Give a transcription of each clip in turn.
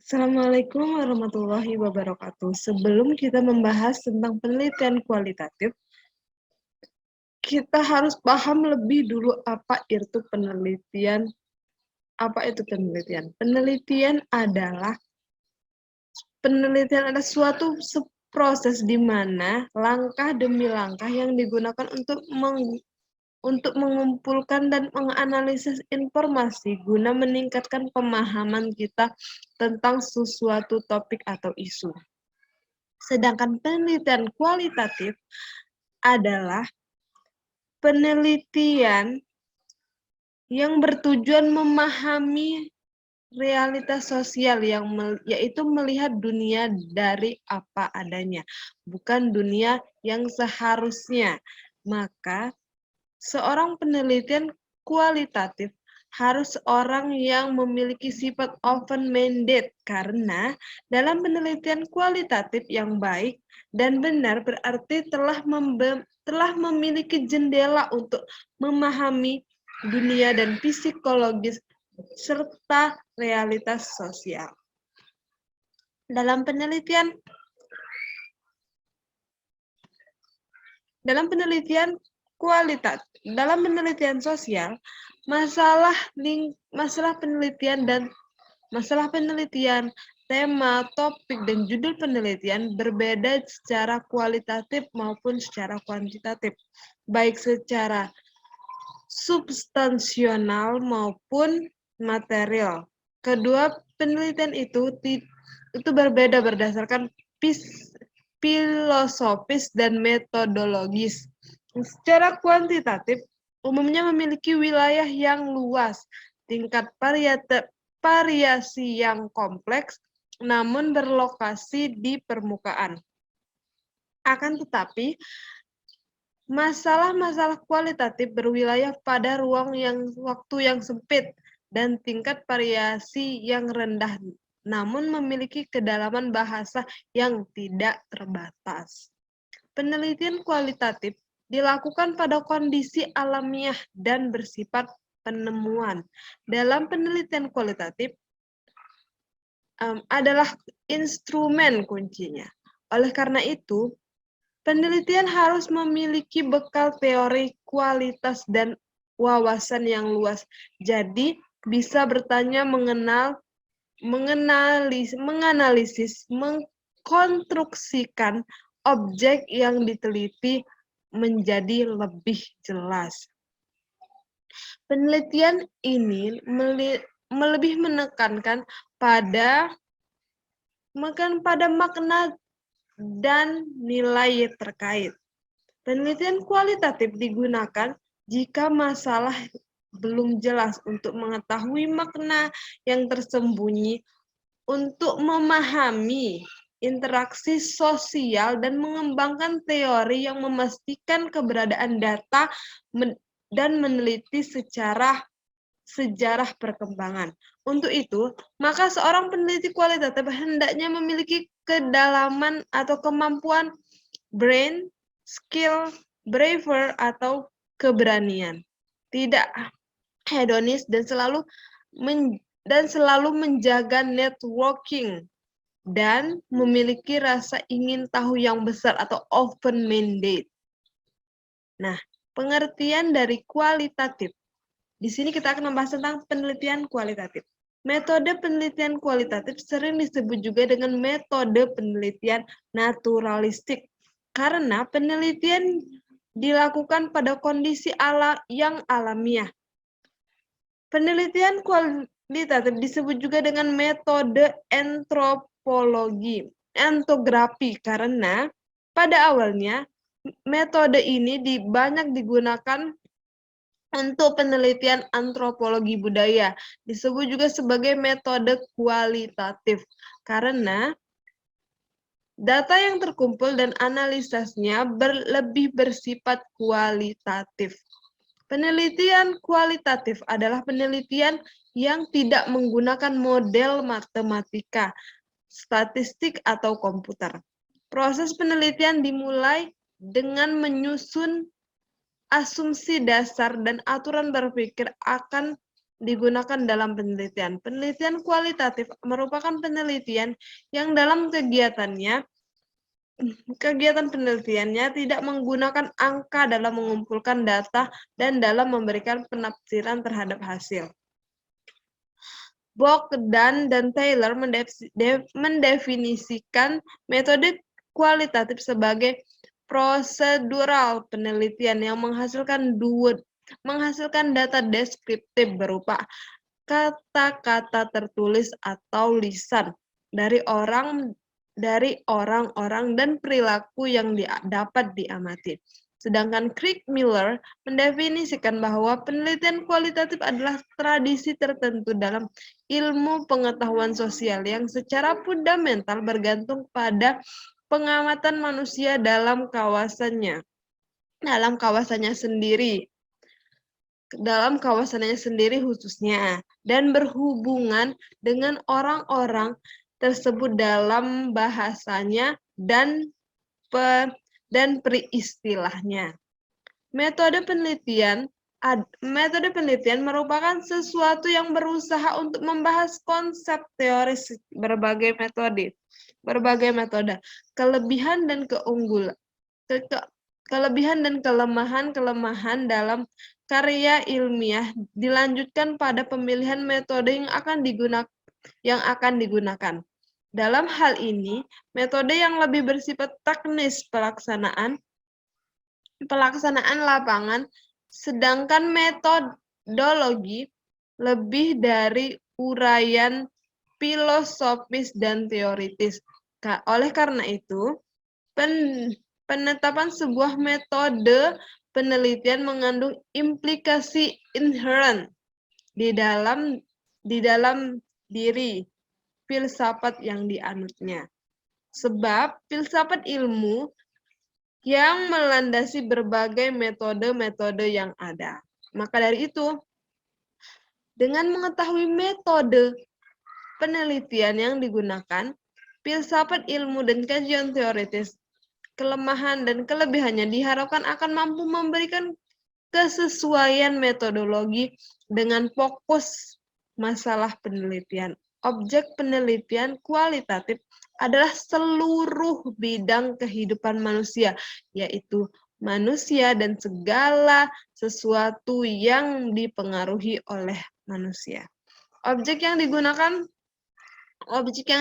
Assalamualaikum warahmatullahi wabarakatuh. Sebelum kita membahas tentang penelitian kualitatif, kita harus paham lebih dulu apa itu penelitian. Apa itu penelitian? Penelitian adalah suatu proses di mana langkah demi langkah yang digunakan untuk mengumpulkan dan menganalisis informasi guna meningkatkan pemahaman kita tentang sesuatu topik atau isu. Sedangkan penelitian kualitatif adalah penelitian yang bertujuan memahami realitas sosial yaitu melihat dunia dari apa adanya, bukan dunia yang seharusnya. Maka seorang penelitian kualitatif harus orang yang memiliki sifat open-minded karena dalam penelitian kualitatif yang baik dan benar berarti telah memiliki jendela untuk memahami dunia dan psikologis serta realitas sosial. Dalam penelitian sosial, masalah penelitian, tema, topik, dan judul penelitian berbeda secara kualitatif maupun secara kuantitatif, baik secara substansional maupun material. Kedua penelitian itu berbeda berdasarkan filosofis dan metodologis. Secara kuantitatif, umumnya memiliki wilayah yang luas, tingkat variasi yang kompleks, namun berlokasi di permukaan. Akan tetapi, masalah-masalah kualitatif berwilayah pada waktu yang sempit dan tingkat variasi yang rendah, namun memiliki kedalaman bahasa yang tidak terbatas. Penelitian kualitatif dilakukan pada kondisi alamiah dan bersifat penemuan. Dalam penelitian kualitatif adalah instrumen kuncinya. Oleh karena itu, penelitian harus memiliki bekal teori, kualitas, dan wawasan yang luas. Jadi, bisa bertanya menganalisis, mengkonstruksikan objek yang diteliti menjadi lebih jelas. Penelitian ini lebih menekankan pada makna dan nilai terkait. Penelitian kualitatif digunakan jika masalah belum jelas untuk mengetahui makna yang tersembunyi, untuk memahami interaksi sosial dan mengembangkan teori yang memastikan keberadaan data dan meneliti sejarah perkembangan. Untuk itu, maka seorang peneliti kualitatif hendaknya memiliki kedalaman atau kemampuan brain, skill, braver, atau keberanian. Tidak hedonis dan selalu menjaga networking dan memiliki rasa ingin tahu yang besar atau open-minded. Nah, pengertian dari kualitatif. Di sini kita akan membahas tentang penelitian kualitatif. Metode penelitian kualitatif sering disebut juga dengan metode penelitian naturalistik karena penelitian dilakukan pada kondisi yang alamiah. Penelitian kualitatif disebut juga dengan metode entografi karena pada awalnya metode ini banyak digunakan untuk penelitian antropologi budaya. Disebut juga sebagai metode kualitatif karena data yang terkumpul dan analisisnya lebih bersifat kualitatif. Penelitian kualitatif adalah penelitian yang tidak menggunakan model matematika, statistik, atau komputer. Proses penelitian dimulai dengan menyusun asumsi dasar dan aturan berpikir akan digunakan dalam penelitian. Penelitian kualitatif merupakan penelitian yang dalam kegiatan penelitiannya tidak menggunakan angka dalam mengumpulkan data dan dalam memberikan penafsiran terhadap hasil. Bogdan dan Taylor mendefinisikan metode kualitatif sebagai prosedural penelitian yang menghasilkan data deskriptif berupa kata-kata tertulis atau lisan dari orang-orang dan perilaku yang dapat diamati. Sedangkan Craig Miller mendefinisikan bahwa penelitian kualitatif adalah tradisi tertentu dalam ilmu pengetahuan sosial yang secara fundamental bergantung pada pengamatan manusia dalam kawasannya sendiri khususnya, dan berhubungan dengan orang-orang tersebut dalam bahasanya dan periistilahnya. Metode penelitian merupakan sesuatu yang berusaha untuk membahas konsep teoris berbagai metode, kelebihan dan kelemahan dalam karya ilmiah dilanjutkan pada pemilihan metode yang akan digunakan. Dalam hal ini, metode yang lebih bersifat teknis pelaksanaan lapangan, sedangkan metodologi lebih dari uraian filosofis dan teoritis. Oleh karena itu, penetapan sebuah metode penelitian mengandung implikasi inherent di dalam diri filsafat yang dianutnya. Sebab filsafat ilmu yang melandasi berbagai metode-metode yang ada. Maka dari itu, dengan mengetahui metode penelitian yang digunakan, filsafat ilmu dan kajian teoritis, kelemahan dan kelebihannya diharapkan akan mampu memberikan kesesuaian metodologi dengan fokus masalah penelitian. Objek penelitian kualitatif adalah seluruh bidang kehidupan manusia, yaitu manusia dan segala sesuatu yang dipengaruhi oleh manusia. Objek yang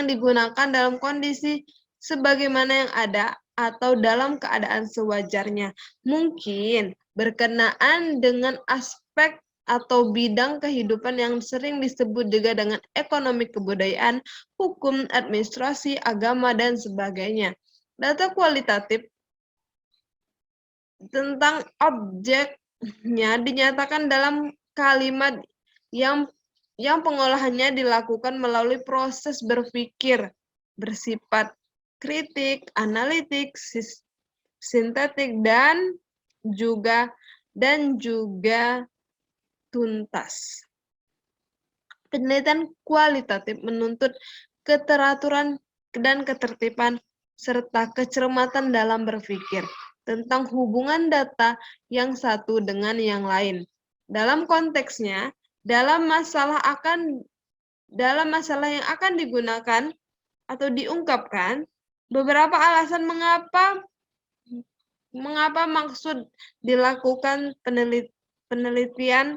digunakan dalam kondisi sebagaimana yang ada atau dalam keadaan sewajarnya, mungkin berkenaan dengan aspek atau bidang kehidupan yang sering disebut juga dengan ekonomi, kebudayaan, hukum, administrasi, agama, dan sebagainya. Data kualitatif tentang objeknya dinyatakan dalam kalimat yang pengolahannya dilakukan melalui proses berpikir bersifat kritik, analitik, sintetik, dan juga tuntas. Penelitian kualitatif menuntut keteraturan dan ketertiban serta kecermatan dalam berpikir tentang hubungan data yang satu dengan yang lain. Dalam konteksnya, dalam masalah yang akan digunakan atau diungkapkan, beberapa alasan mengapa maksud dilakukan penelitian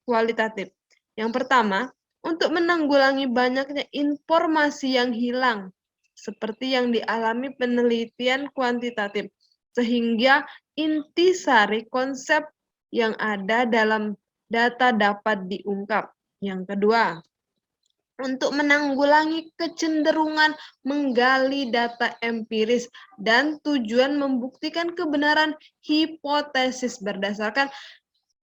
kualitatif. Yang pertama, untuk menanggulangi banyaknya informasi yang hilang, seperti yang dialami penelitian kuantitatif, sehingga intisari konsep yang ada dalam data dapat diungkap. Yang kedua, untuk menanggulangi kecenderungan menggali data empiris dan tujuan membuktikan kebenaran hipotesis berdasarkan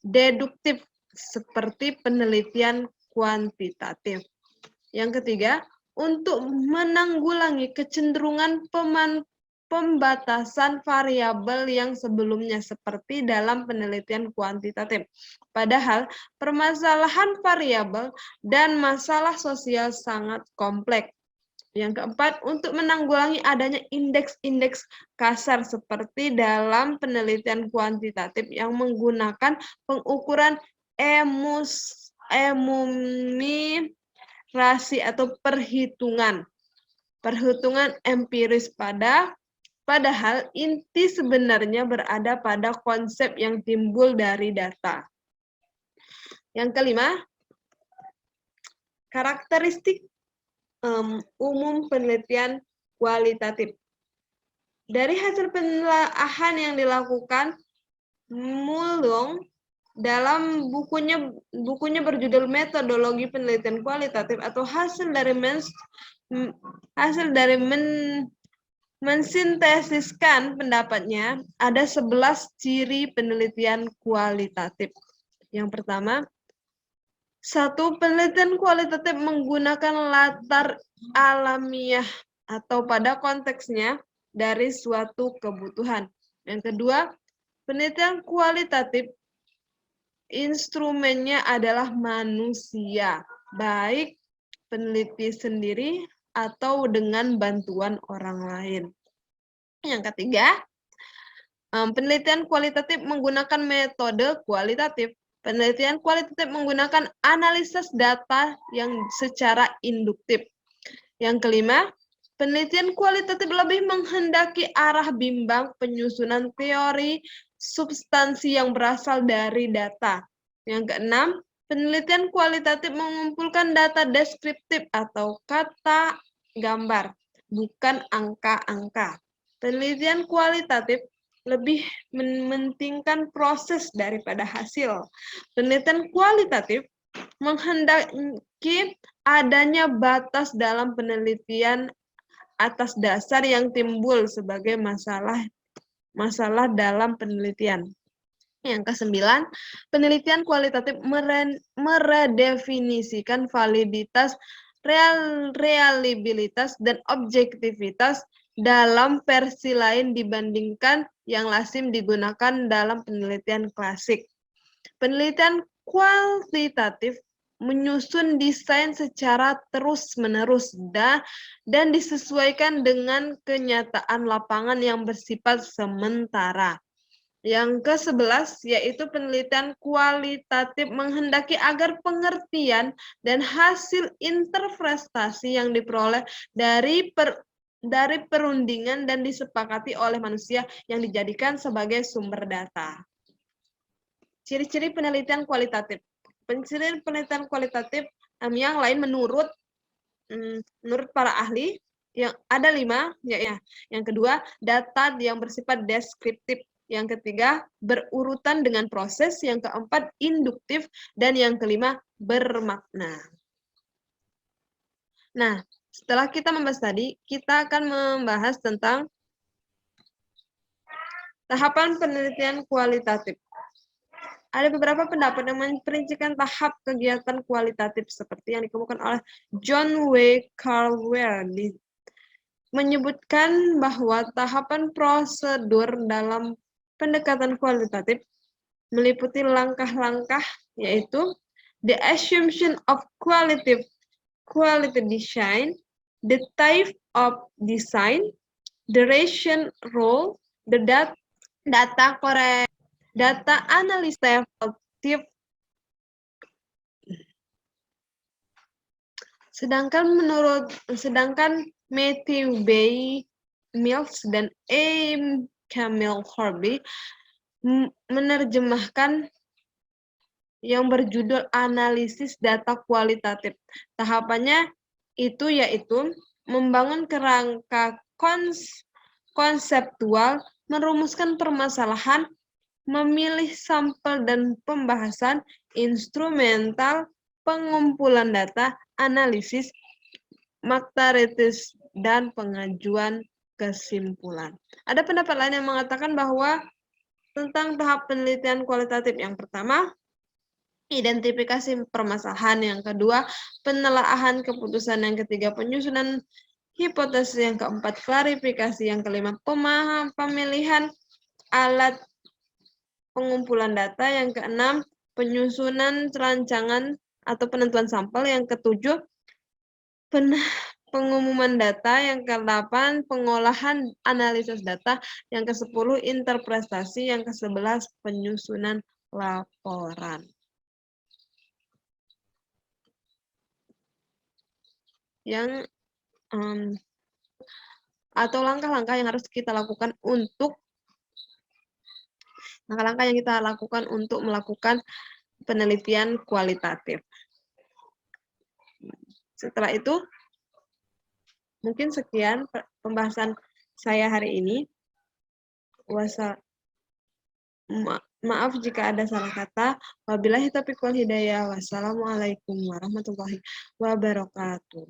deduktif seperti penelitian kuantitatif. Yang ketiga, untuk menanggulangi kecenderungan pembatasan variabel yang sebelumnya seperti dalam penelitian kuantitatif. Padahal permasalahan variabel dan masalah sosial sangat kompleks. Yang keempat, untuk menanggulangi adanya indeks-indeks kasar seperti dalam penelitian kuantitatif yang menggunakan pengukuran enumerasi atau perhitungan empiris padahal inti sebenarnya berada pada konsep yang timbul dari data. Yang kelima, karakteristik umum penelitian kualitatif. Dari hasil penelaahan yang dilakukan Mulung dalam bukunya berjudul Metodologi Penelitian Kualitatif atau hasil dari mensintesiskan pendapatnya, ada 11 ciri penelitian kualitatif. Yang pertama, 1. Penelitian kualitatif menggunakan latar alamiah atau pada konteksnya dari suatu kebutuhan. Yang kedua, penelitian kualitatif instrumennya adalah manusia, baik peneliti sendiri atau dengan bantuan orang lain. Yang ketiga, penelitian kualitatif menggunakan metode kualitatif. Penelitian kualitatif menggunakan analisis data yang secara induktif. Yang kelima, penelitian kualitatif lebih menghendaki arah bimbang penyusunan teori substansi yang berasal dari data. Yang keenam, penelitian kualitatif mengumpulkan data deskriptif atau kata gambar, bukan angka-angka. Penelitian kualitatif lebih mementingkan proses daripada hasil. Penelitian kualitatif menghendaki adanya batas dalam penelitian atas dasar yang timbul sebagai masalah dalam penelitian. Yang kesembilan, penelitian kualitatif meredefinisikan validitas, reliabilitas, dan objektivitas dalam versi lain dibandingkan yang lazim digunakan dalam penelitian klasik. Penelitian kualitatif menyusun desain secara terus-menerus dan disesuaikan dengan kenyataan lapangan yang bersifat sementara. Yang ke-11 yaitu penelitian kualitatif menghendaki agar pengertian dan hasil interpretasi yang diperoleh dari perundingan dan disepakati oleh manusia yang dijadikan sebagai sumber data. Ciri-ciri penelitian kualitatif. Ciri penelitian kualitatif yang lain menurut para ahli yang ada 5, ya. Yang kedua, data yang bersifat deskriptif. Yang ketiga, berurutan dengan proses. Yang keempat, induktif. Dan yang kelima, bermakna. Nah, setelah kita membahas tadi, kita akan membahas tentang tahapan penelitian kualitatif. Ada beberapa pendapat yang memperincikan tahap kegiatan kualitatif seperti yang dikemukakan oleh John W. Caldwell menyebutkan bahwa tahapan prosedur dalam pendekatan kualitatif meliputi langkah-langkah yaitu the assumption of quality design, the type of design, duration role, the data analysis effective. Sedangkan Matthew B. Mills dan A. Camille Horby menerjemahkan yang berjudul analisis data kualitatif. Tahapannya yaitu membangun kerangka konseptual, merumuskan permasalahan, memilih sampel dan pembahasan, instrumental, pengumpulan data, analisis, maktaretis, dan pengajuan kesimpulan. Ada pendapat lain yang mengatakan bahwa tentang tahap penelitian kualitatif yang pertama, identifikasi permasalahan, yang kedua, penelaahan keputusan, yang ketiga, penyusunan hipotesis, yang keempat, klarifikasi, yang kelima, pemilihan alat pengumpulan data, yang keenam, penyusunan rancangan atau penentuan sampel, yang ketujuh, pengumuman data, yang ke-8 pengolahan analisis data, yang ke-10 interpretasi, yang ke-11 penyusunan laporan. yang atau langkah-langkah yang harus kita lakukan untuk melakukan penelitian kualitatif. Setelah itu, mungkin sekian pembahasan saya hari ini. Maaf jika ada salah kata. Wabillahi taufiq wal hidayah. Wassalamualaikum warahmatullahi wabarakatuh.